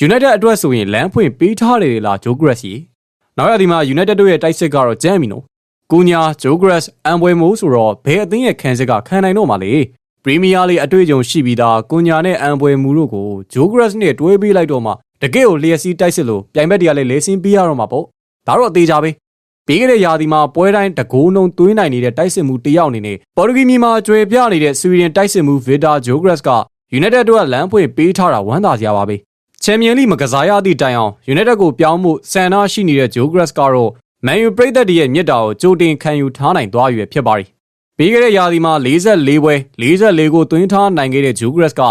United အတွက်ဆိုရင်လမ်းဖွင့်ပေးထားတယ်လား Jogres ကြီးနောက်ရဒီမှာ United တို့ရဲ့တိုက်စစ်ကတော့ကြမ်းပြီနော်ကူညာ Jogres အံပွဲမိုးဆိုတော့ဘယ်အသင်းရဲ့ခန်းစစ်ကခံနိုင်တော့မှလေပရီးမီးယားလိအတွေ့အကြုံရှိပြီးသားကူညာနဲ့အံပွဲမူတို့ကို Jogres နဲ့တွဲပေးလိုက်တော့မှတကယ့်ကိုလျက်စီးတိုက်စစ်လို့ပြိုင်ဘက်တွေကလည်းလဲစင်းပေးရတော့မှာပေါ့ဒါတော့အသေးချပဲပြီးခဲ့တဲ့ရာသီမှာပွဲတိုင်းတကိုးနှုံသွင်းနိုင်နေတဲ့တိုက်စစ်မှုတယောက်အနေနဲ့ပေါ်တူဂီမြေမှာကျွေပြနေတဲ့ဆွီဒင်တိုက်စစ်မှု Victor Jogres က United တို့ကလမ်းဖွင့်ပေးထားတာဝမ်းသာစရာပါပဲချန်ပီယံလိမကစားရသည့်တိုင်အောင် United ကိုပြောင်းမှုဆန်နာရှိနေတဲ့ Jogres ကတော့ Man U ပရိသတ်တွေရဲ့မြစ်တာကိုကြိုတင်ခံယူထားနိုင်သွားပြီဖြစ်ပါတယ်ပြီးခဲ့တဲ့ရာသီမှာ44ပွဲ44ကိုသွင်းထားနိုင်ခဲ့တဲ့ Jogres ကဥ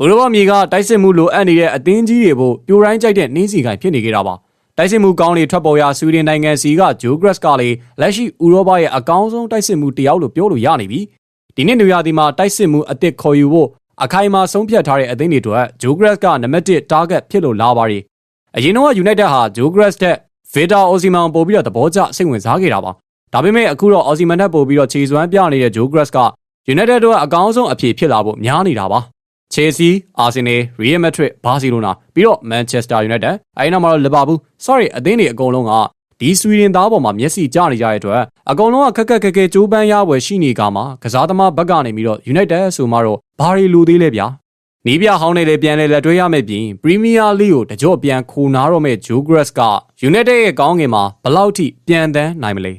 ရောပမြေကတိုက်စစ်မှုလိုအပ်နေတဲ့အသင်းကြီးတွေဖို့ပြိုတိုင်းကြိုက်တဲ့နှင်းစီကိုင်ဖြစ်နေကြတာပါတိုက်စစ်မှုကောင်းတွေထွက်ပေါ်ရာဆွီဒင်နိုင်ငံစီက Jogres ကလည်းလက်ရှိဥရောပရဲ့အကောင်းဆုံးတိုက်စစ်မှုတယောက်လို့ပြောလို့ရနေပြီဒီနှစ်နွေရာသီမှာတိုက်စစ်မှုအသစ်ခေါ်ယူဖို့အခိုင်အမာဆုံးဖြတ်ထားတဲ့အသင်းတွေအတွက် Jogres ကနံပါတ်1 target ဖြစ်လို့လာပါတယ်အရင်တော့ United ဟာ Jogres တဲ့ Victor Osimhen ပို့ပြီးတော့သဘောကျစိတ်ဝင်စားခဲ့တာပါဒါပေမဲ့အခုတော့ Osimhen ထပ်ပို့ပြီးတော့ခြေစွမ်းပြနေတဲ့ Jogres က United တို့ကအကောင်းဆုံးအဖြေဖြစ်လာဖို့များနေတာပါ Chelsea, Arsenal, Real Madrid, Barcelona ပြီးတော့ Manchester United အဲဒီနောက်မှာတော့ Liverpool sorry အသင်းတွေအကုန်လုံးကဒီဆွီဒင်သားပေါ်မှာမျက်စိကျနေကြတဲ့အတွက်အကုန်လုံးကခက်ခက်ကြိုးပမ်းရဝယ်ရှိနေကမှာကစားသမားဘက်ကနေပြီးတော့ United ဆိုမှတော့ဘာတွေလိုသေးလဲဗျာနီးပြဟောင်းနေလေပြန်လေလက်တွဲရမယ့်ပြင် Premier League ကိုတကြော့ပြန်ခိုးနာတော့မဲ့ Jogres က United ရဲ့ကောင်းငင်မှာဘယ်လောက်ထိပြန်တန်းနိုင်မလဲ